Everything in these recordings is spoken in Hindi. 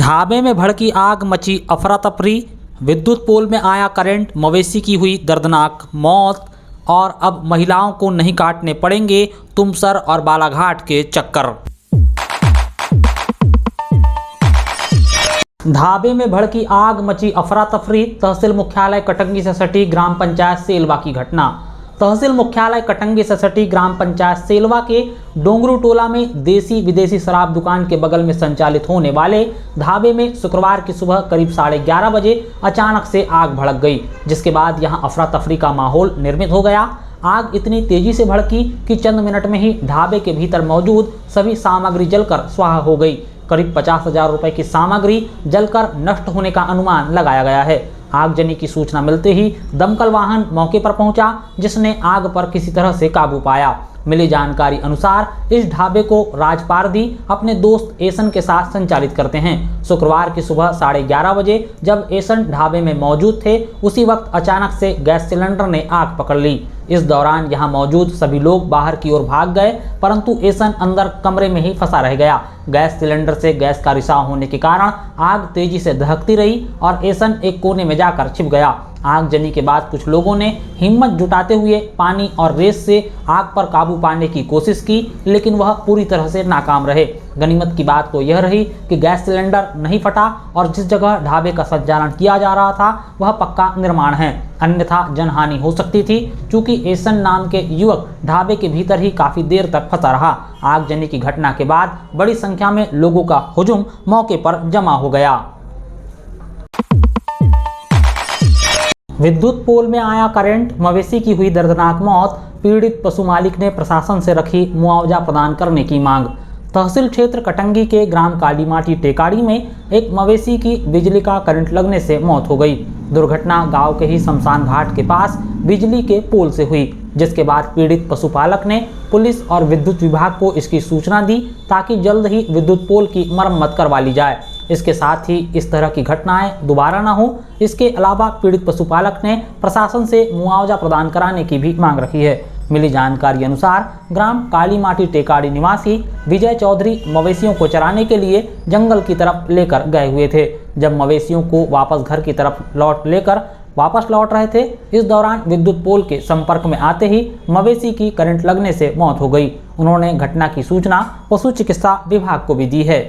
ढाबे में भड़की आग, मची अफरा तफरी। विद्युत पोल में आया करंट, मवेशी की हुई दर्दनाक मौत। और अब महिलाओं को नहीं काटने पड़ेंगे तुमसर और बालाघाट के चक्कर। ढाबे में भड़की आग, मची अफरा तफरी। तहसील मुख्यालय कटंगी से सटी ग्राम पंचायत सेलवा की घटना। तहसील मुख्यालय कटंगी से सटी ग्राम पंचायत सेलवा के डोंगरू टोला में देसी विदेशी शराब दुकान के बगल में संचालित होने वाले ढाबे में शुक्रवार की सुबह करीब 11:30 बजे अचानक से आग भड़क गई, जिसके बाद यहां अफरा तफरी का माहौल निर्मित हो गया। आग इतनी तेजी से भड़की कि चंद मिनट में ही ढाबे के भीतर मौजूद सभी सामग्री जलकर स्वाहा हो गई। करीब 50,000 रुपए की सामग्री जलकर नष्ट होने का अनुमान लगाया गया है। आगजनी की सूचना मिलते ही दमकल वाहन मौके पर पहुंचा, जिसने आग पर किसी तरह से काबू पाया। मिली जानकारी अनुसार इस ढाबे को राजपारदी अपने दोस्त एसन के साथ संचालित करते हैं। शुक्रवार की सुबह 11:30 बजे जब एसन ढाबे में मौजूद थे, उसी वक्त अचानक से गैस सिलेंडर ने आग पकड़ ली। इस दौरान यहां मौजूद सभी लोग बाहर की ओर भाग गए, परंतु एसन अंदर कमरे में ही फंसा रह गया। गैस सिलेंडर से गैस का रिसाव होने के कारण आग तेजी से दहकती रही और एसन एक कोने में जाकर छिप गया। आगजनी के बाद कुछ लोगों ने हिम्मत जुटाते हुए पानी और रेत से आग पर काबू पाने की कोशिश की, लेकिन वह पूरी तरह से नाकाम रहे। गनीमत की बात तो यह रही कि गैस सिलेंडर नहीं फटा और जिस जगह ढाबे का संचालन किया जा रहा था वह पक्का निर्माण है, अन्यथा जनहानि हो सकती थी। चूंकि एसन नाम के युवक ढाबे के भीतर ही काफी देर तक फंसा रहा। आगजनी की घटना के बाद बड़ी संख्या में लोगों का हुजूम मौके पर जमा हो गया। विद्युत पोल में आया करंट, मवेशी की हुई दर्दनाक मौत। पीड़ित पशु मालिक ने प्रशासन से रखी मुआवजा प्रदान करने की मांग। तहसील क्षेत्र कटंगी के ग्राम कालीमाटी टेकाड़ी में एक मवेशी की बिजली का करंट लगने से मौत हो गई। दुर्घटना गांव के ही शमशान घाट के पास बिजली के पोल से हुई, जिसके बाद पीड़ित पशुपालक ने पुलिस और विद्युत विभाग को इसकी सूचना दी ताकि जल्द ही विद्युत पोल की मरम्मत करवा ली जाए। इसके साथ ही इस तरह की घटनाएं दोबारा न हो, इसके अलावा पीड़ित पशुपालक ने प्रशासन से मुआवजा प्रदान कराने की भी मांग रखी है। मिली जानकारी अनुसार ग्राम कालीमाटी टेकाड़ी निवासी विजय चौधरी मवेशियों को चराने के लिए जंगल की तरफ लेकर गए हुए थे। जब मवेशियों को वापस घर की तरफ वापस लौट रहे थे, इस दौरान विद्युत पोल के संपर्क में आते ही मवेशी की करंट लगने से मौत हो गई। उन्होंने घटना की सूचना पशु चिकित्सा विभाग को भी दी है।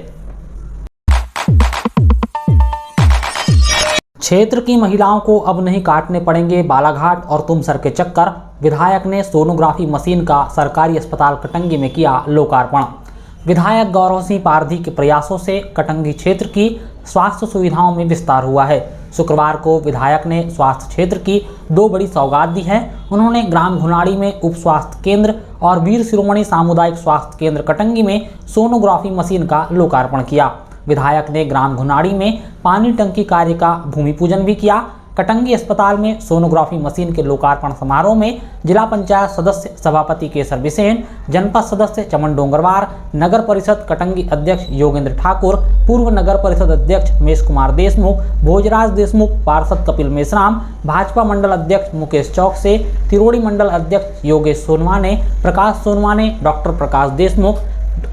क्षेत्र की महिलाओं को अब नहीं काटने पड़ेंगे बालाघाट और तुमसर के चक्कर। विधायक ने सोनोग्राफी मशीन का सरकारी अस्पताल कटंगी में किया लोकार्पण। विधायक गौरव सिंह पारधी के प्रयासों से कटंगी क्षेत्र की स्वास्थ्य सुविधाओं में विस्तार हुआ है। शुक्रवार को विधायक ने स्वास्थ्य क्षेत्र की 2 बड़ी सौगात दी है। उन्होंने ग्राम घुनाड़ी में उप स्वास्थ्य केंद्र और वीर शिरोमणि सामुदायिक स्वास्थ्य केंद्र कटंगी में सोनोग्राफी मशीन का लोकार्पण किया। विधायक ने ग्राम घुनाड़ी में पानी टंकी कार्य का भूमि पूजन भी किया। कटंगी अस्पताल में सोनोग्राफी मशीन के लोकार्पण समारोह में जिला पंचायत सदस्य सभापति केसर बिसेन, जनपद सदस्य चमन डोंगरवार, नगर परिषद कटंगी अध्यक्ष योगेंद्र ठाकुर, पूर्व नगर परिषद अध्यक्ष मेश कुमार देशमुख, भोजराज देशमुख, पार्षद कपिल मेश्राम, भाजपा मंडल अध्यक्ष मुकेश चौक से, तिरोड़ी मंडल अध्यक्ष योगेश सोनवाने, प्रकाश सोनवाने, डॉक्टर प्रकाश देशमुख,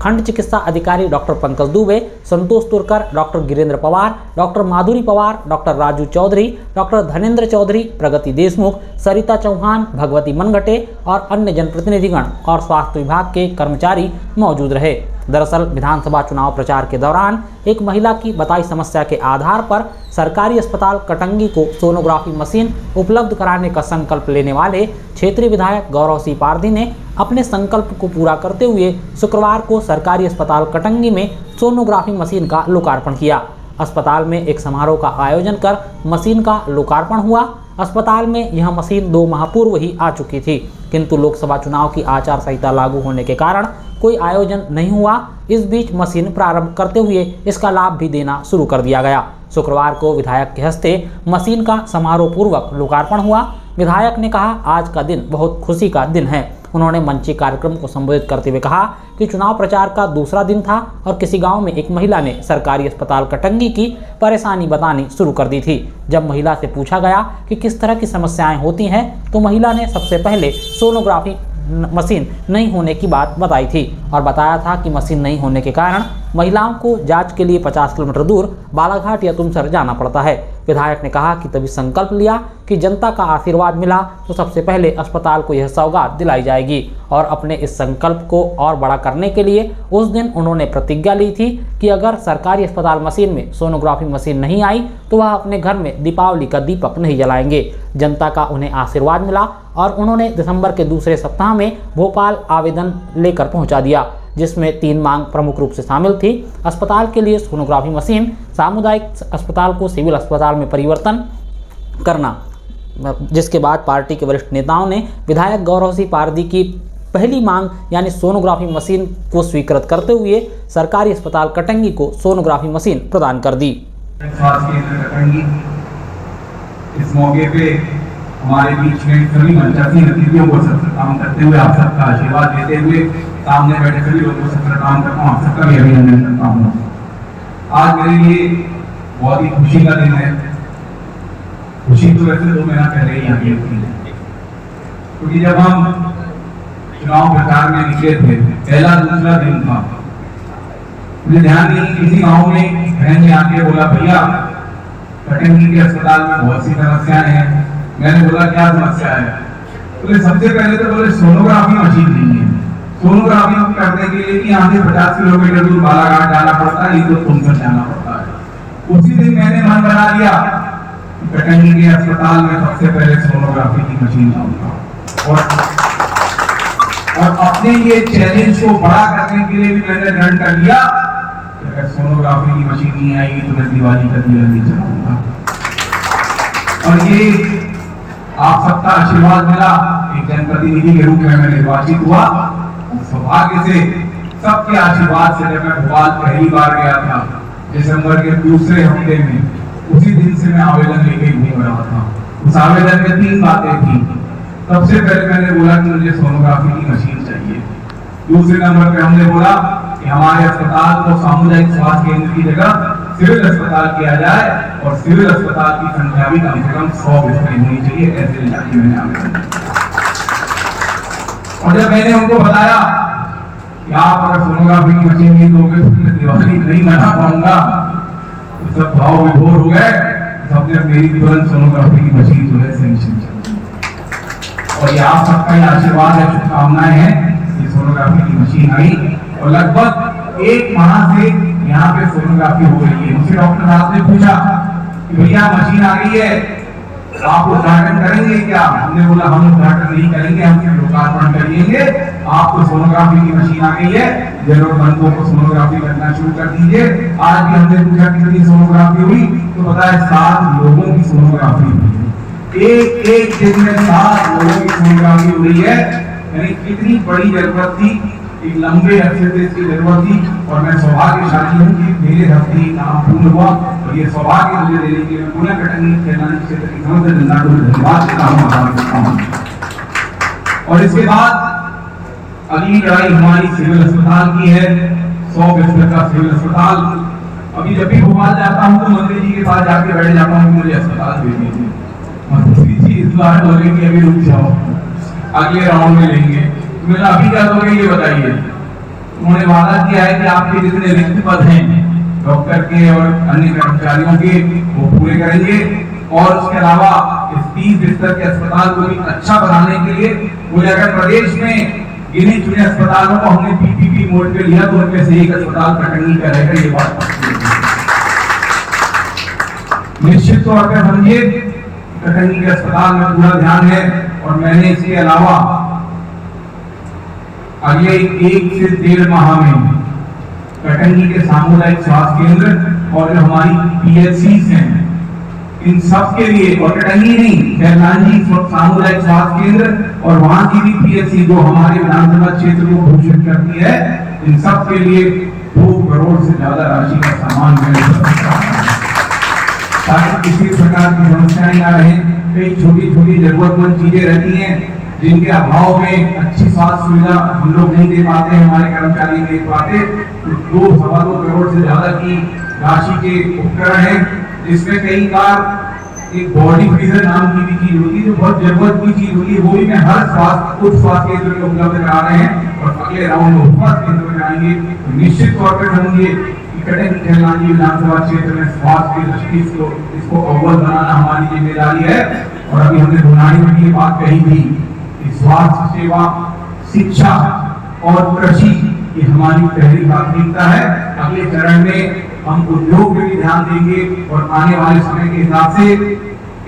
खंड चिकित्सा अधिकारी डॉक्टर पंकज दुबे, संतोष तुरकर, डॉक्टर गिरेंद्र पवार, डॉक्टर माधुरी पवार, डॉक्टर राजू चौधरी, डॉक्टर धनेंद्र चौधरी, प्रगति देशमुख, सरिता चौहान, भगवती मनगटे और अन्य जनप्रतिनिधिगण और स्वास्थ्य विभाग के कर्मचारी मौजूद रहे। दरअसल विधानसभा चुनाव प्रचार के दौरान एक महिला की बताई समस्या के आधार पर सरकारी अस्पताल कटंगी को सोनोग्राफी मशीन उपलब्ध कराने का संकल्प लेने वाले क्षेत्रीय विधायक गौरव सिंह पारधी ने अपने संकल्प को पूरा करते हुए शुक्रवार को सरकारी अस्पताल कटंगी में सोनोग्राफी मशीन का लोकार्पण किया। अस्पताल में एक समारोह का आयोजन कर मशीन का लोकार्पण हुआ। अस्पताल में यह मशीन 2 माह पूर्व ही आ चुकी थी, किंतु लोकसभा चुनाव की आचार संहिता लागू होने के कारण कोई आयोजन नहीं हुआ। इस बीच मशीन प्रारंभ करते हुए इसका लाभ भी देना शुरू कर दिया गया। शुक्रवार को विधायक के हस्ते मशीन का समारोह पूर्वक लोकार्पण हुआ। विधायक ने कहा, आज का दिन बहुत खुशी का दिन है। उन्होंने मंची कार्यक्रम को संबोधित करते हुए कहा कि चुनाव प्रचार का दूसरा दिन था और किसी गांव में एक महिला ने सरकारी अस्पताल कटंगी की परेशानी बतानी शुरू कर दी थी। जब महिला से पूछा गया कि किस तरह की समस्याएं होती हैं, तो महिला ने सबसे पहले सोनोग्राफी मशीन नहीं होने की बात बताई थी और बताया था कि मशीन नहीं होने के कारण महिलाओं को जांच के लिए 50 किलोमीटर दूर बालाघाट या तुमसर जाना पड़ता है। विधायक ने कहा कि तभी संकल्प लिया कि जनता का आशीर्वाद मिला तो सबसे पहले अस्पताल को यह सौगात दिलाई जाएगी और अपने इस संकल्प को और बड़ा करने के लिए उस दिन उन्होंने प्रतिज्ञा ली थी कि अगर सरकारी अस्पताल मशीन में सोनोग्राफी मशीन नहीं आई तो वह अपने घर में दीपावली का दीपक नहीं जलाएंगे। जनता का उन्हें आशीर्वाद मिला और उन्होंने दिसंबर के दूसरे सप्ताह में भोपाल आवेदन लेकर पहुंचा दिया, जिसमें 3 मांग प्रमुख रूप से शामिल थी। अस्पताल के लिए सोनोग्राफी मशीन, सामुदायिक अस्पताल को सिविल अस्पताल में परिवर्तन करना। जिसके बाद पार्टी के वरिष्ठ नेताओं ने विधायक गौरव सिंह पारदी की पहली मांग यानी सोनोग्राफी मशीन को स्वीकृत करते हुए सरकारी अस्पताल कटंगी को सोनोग्राफी मशीन प्रदान कर दी। इस मौके पे हमारे बीच में सभी मंचासी अतिथियों को सत्कार करते हुए आप सबका आशीर्वाद देते हुए सामने बैठे सभी लोगों को सत्कार करता हूँ, आप सबका भी अभिनंदन करता हूँ। आज मेरे लिए बहुत ही खुशी का दिन है। खुशी तो वैसे 2 महीना पहले ही आ गई थी, क्योंकि जब हम चुनाव प्रचार में निकले थे, पहला दूसरा दिन था, मुझे ध्यान नहीं, किसी गांव में बहन ने आके बोला, भैया कटंगी के अस्पताल में बहुत सी समस्याएं हैं। मैंने बोला क्या समस्या है? बोले सबसे पहले तो बोले सोनोग्राफी मशीन नहीं है। सोनोग्राफी करने के लिए यहाँ से 50 किलोमीटर दूर बालाघाट जाना पड़ता है, तो तुमसर जाना पड़ता है। उसी दिन मैंने मन बना लिया कटंगी के अस्पताल में सबसे पहले सोनोग्राफी की मशीन लाऊंगा और अपने ये चैलेंज को बड़ा करने के लिए भी मैंने दृढ़ कर लिया कि अगर सोनोग्राफी की मशीन नहीं आएगी तो मैं दिवाली का दिया नहीं जलाऊंगा। और ये आप सबका आशीर्वाद मिला। एक जनप्रतिनिधि के रूप में मैं निर्वाचित हुआ। सौभाग्य से सबके आशीर्वाद से जब मैं भोपाल पहली बार गया था दिसंबर के दूसरे हफ्ते में, उसी दिन से मैं आवेदन लेके घूम रहा था। उस आवेदन में 3 बातें थी। सबसे पहले मैंने बोला कि मुझे सोनोग्राफी की मशीन चाहिए। दूसरे नंबर पे हमने बोला कि हमारे अस्पताल को सामुदायिक स्वास्थ्य केंद्र की जगह सिविल अस्पताल किया जाए और सिविल अस्पताल की संख्या भी कम से कम 100 बिस्तर होनी चाहिए। ऐसे इलाके में आवेदन, और जब मैंने उनको बताया कि आप अगर सोनोग्राफी की मशीन नहीं दोगे तो मैं दिवाली नहीं मना पाऊंगा, तो सब भाव विभोर हो गए। सबने मेरी तुरंत सोनोग्राफी की मशीन जो है सैंक्शन चल, और ये आप सबका ही आशीर्वाद है, शुभकामनाएं हैं। ये सोनोग्राफी की मशीन आई और लगभग 1 माह से यहाँ पे सोनोग्राफी हो रही है। मुझसे डॉक्टर साहब ने पूछा कि भैया मशीन आ गई है, आप उद्घाटन करेंगे क्या? हमने बोला हम उद्घाटन नहीं करेंगे, हम सिर्फ लोकार्पण करेंगे। आपको सोनोग्राफी की मशीन आ गई है, जरूरतमंदों को सोनोग्राफी करना शुरू कर दीजिए। आज भी हमने पूछा कितनी सोनोग्राफी हुई, तो पता है 7 लोगों की सोनोग्राफी हुई। एक दिन में 7 लोगों की सोनोग्राफी हो रही है। यानी कितनी बड़ी जरूरत थी, एक लंबे अरसे से इसकी जरूरत थी। और मैं सौभाग्यशाली हूँ कि मेरे हफ्ते ही काम पूर्ण हुआ, और ये सौभाग्य मुझे देने के लिए पुनः कटंगी कैलानी क्षेत्र की समस्त जनता को धन्यवाद देता हूँ। और इसके बाद अगली लड़ाई हमारी सिविल अस्पताल की है। 100 बिस्तर का सिविल अस्पताल। अभी जब भी भोपाल जाता हूँ तो मंत्री जी के पास जाके बैठ जाता हूँ, मुझे अस्पताल दे दीजिए। मंत्री जी इस बार बोलेंगे अभी रुक जाओ, अगले राउंड में लेंगे। मैंने अभी क्या दोगे ये बताइए। उन्होंने वादा किया है कि आपके जितने रिक्त पद हैं डॉक्टर के और अन्य कर्मचारियों के, वो पूरे करेंगे। और उसके अलावा इस 30 बिस्तर के अस्पताल को भी अच्छा बनाने के लिए मुझे अगर प्रदेश में गिने चुने अस्पतालों को हमने पीपीपी मोड पे लिया तो उनमें से एक अस्पताल कटंगी का रहेगा। ये बात निश्चित तौर पर समझिए कटंगी के अस्पताल में पूरा ध्यान है। और मैंने इसके अलावा अगले 1 से 1.5 माह में कटंगी के सामुदायिक स्वास्थ्य केंद्र और जो हमारी पीएचसीज हैं इन सब के लिए, और कटंगी नहीं कैलानी सामुदायिक स्वास्थ्य केंद्र और वहां की भी पीएचसी जो हमारे विधानसभा क्षेत्र को घोषित करती है, इन सब के लिए 2 करोड़ से ज्यादा राशि का सामान मिल सकता है, ताकि किसी प्रकार की समस्याएं ना रहे। कई छोटी छोटी जरूरतमंद चीजें रहती हैं जिनके अभाव में अच्छी स्वास्थ्य सुविधा हम लोग नहीं दे पाते, हमारे कर्मचारी नहीं दे पाते। तो 2-2.25 करोड़ से ज्यादा की राशि के उपकरण है, जिसमें कई बार एक बॉडी फ्रीजर नाम की भी चीज होती है जो बहुत जरूरत की चीज होती है, वो भी मैं हर उप स्वास्थ्य केंद्र में उपलब्ध करा रहे हैं। और अगले राउंड में स्वास्थ्य केंद्र में जाएंगे तो निश्चित तौर पर समझिए कि कटक खैलानी विधानसभा क्षेत्र में स्वास्थ्य की दृष्टि इसको अव्वल बनाना हमारी जिम्मेदारी है। और अभी हमने धुनाई में ये बात कही थी कि स्वास्थ्य सेवा, शिक्षा और कृषि ये हमारी पहली प्राथमिकता है। अगले चरण में हम उद्योग में भी ध्यान देंगे और आने वाले समय के हिसाब से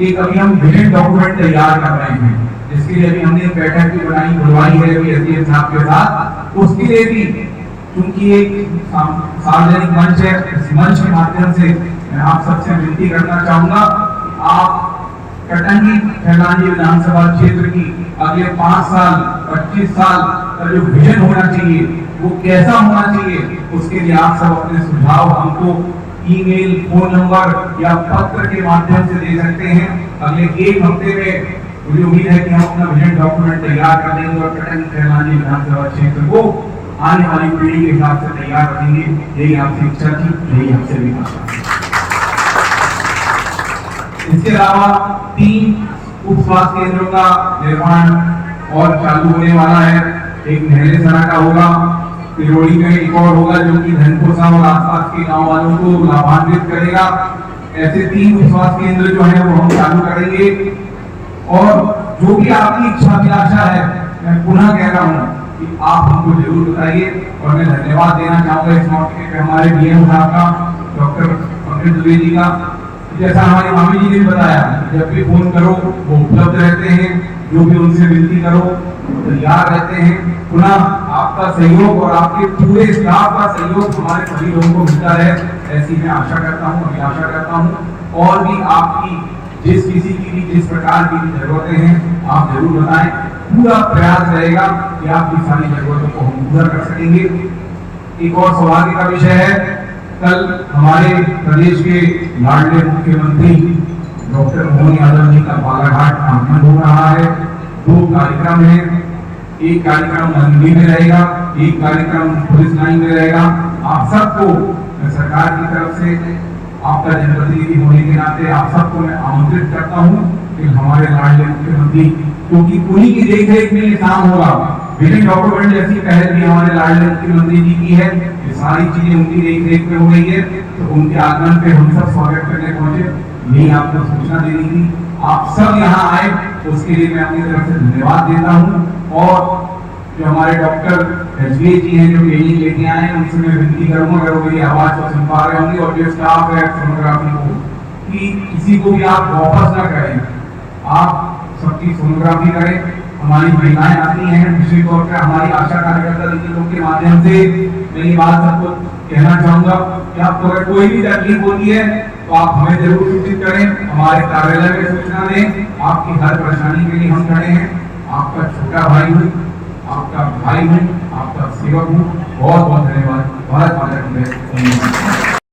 एक अभी हम विजन डॉक्यूमेंट तैयार कर रहे हैं, जिसके लिए अभी हमने बैठक भी बुलवाई है अभी एसडीएम साहब के साथ। उसके लिए भी क्योंकि एक सार्वजनिक मंच है, इस मंच के माध्यम से मैं आप सबसे विनती करना चाहूंगा, आप कटंगी खैलानी विधानसभा क्षेत्र की अगले 5 साल 25 साल का जो विजन होना चाहिए वो कैसा होना चाहिए, उसके लिए आप सब अपने सुझाव हमको ईमेल, फोन नंबर या पत्र के माध्यम से दे सकते हैं। अगले 1 हफ्ते में मुझे उम्मीद है कि हम अपना विजन डॉक्यूमेंट तैयार कर देंगे और कटंगी खैलानी विधानसभा क्षेत्र को आने वाली पीढ़ी के हिसाब से तैयार रखेंगे। यही आपसे इच्छा थी, यही हमसे भी आशा। इसके अलावा 3 उप स्वास्थ्य केंद्रों का निर्माण और चालू होने वाला है। एक नहले सरा का होगा, पिरोड़ी में एक और होगा जो कि धनकोसा और आसपास के गांव वालों को लाभान्वित करेगा। ऐसे 3 उप स्वास्थ्य केंद्र जो है वो हम चालू करेंगे। और जो भी आपकी इच्छा अभिलाषा है, मैं पुनः कह रहा हूँ कि आप हमको जरूर बताइए। और मैं धन्यवाद देना चाहूंगा इस मौके पे हमारे डीएम साहब का, डॉक्टर पंकज दुबे जी का। जैसा हमारी मामी जी ने बताया, जब भी फोन करो वो उपलब्ध रहते हैं, जो भी उनसे विनती करो तैयार रहते हैं। पुनः आपका सहयोग और आपके पूरे स्टाफ का सहयोग हमारे सभी लोगों को मिलता है, ऐसी मैं आशा करता हूँ, अभिलाषा करता हूँ। और भी आपकी जिस किसी की भी जिस प्रकार की भी जरूरतें हैं आप जरूर बताएं। पूरा प्रयास रहेगा कि आपकी सारी जरूरतों को हम पूरा कर सकेंगे। एक और सौभाग्य का विषय है, कल हमारे प्रदेश के लाडले मुख्यमंत्री डॉक्टर मोहन यादव जी का बालाघाट आगमन हो रहा है। 2 कार्यक्रम है, एक कार्यक्रम मंदिर में रहेगा, एक कार्यक्रम पुलिस लाइन में रहेगा। आप सबको सरकार की तरफ से, आपका जनप्रतिनिधि होने के नाते आप सबको मैं आमंत्रित करता हूँ कि हमारे लाडले मुख्यमंत्री, क्योंकि उन्हीं की देखरेख में ये काम होगा। विजन डॉक्यूमेंट जैसी पहल भी हमारे लाडले मुख्यमंत्री जी की है, ये सारी चीजें उनकी देखरेख में हो रही है। तो उनके आगमन पे हम सब स्वागत करने पहुंचे, यही आपको सूचना देनी थी। आप सब यहाँ आए, उसके लिए मैं अपनी तरफ से धन्यवाद देता हूँ। और जो हमारे डॉक्टर एसबीए जी हैं जो ट्रेनिंग लेके आए हैं, उनसे मैं विनती करूंगा, अगर वो मेरी आवाज को सुन पा रहे होंगे, और जो स्टाफ है सोनोग्राफी को, कि किसी को भी आप वापस ना करें, आप सबकी सोनोग्राफी करें। हमारी महिलाएं आती हैं, विशेष तौर पर हमारी आशा कार्यकर्ता दीदियों के माध्यम से मैं ये बात सबको कहना चाहूंगा कि आपको अगर कोई भी तकलीफ होती है तो आप हमें जरूर सूचित करें, हमारे कार्यालय में सूचना दें। आपकी हर परेशानी के लिए हम खड़े हैं। आपका छोटा भाई हूँ, आपका भाई हूँ, आपका सेवक हूँ। बहुत बहुत धन्यवाद। भारत माता की जय।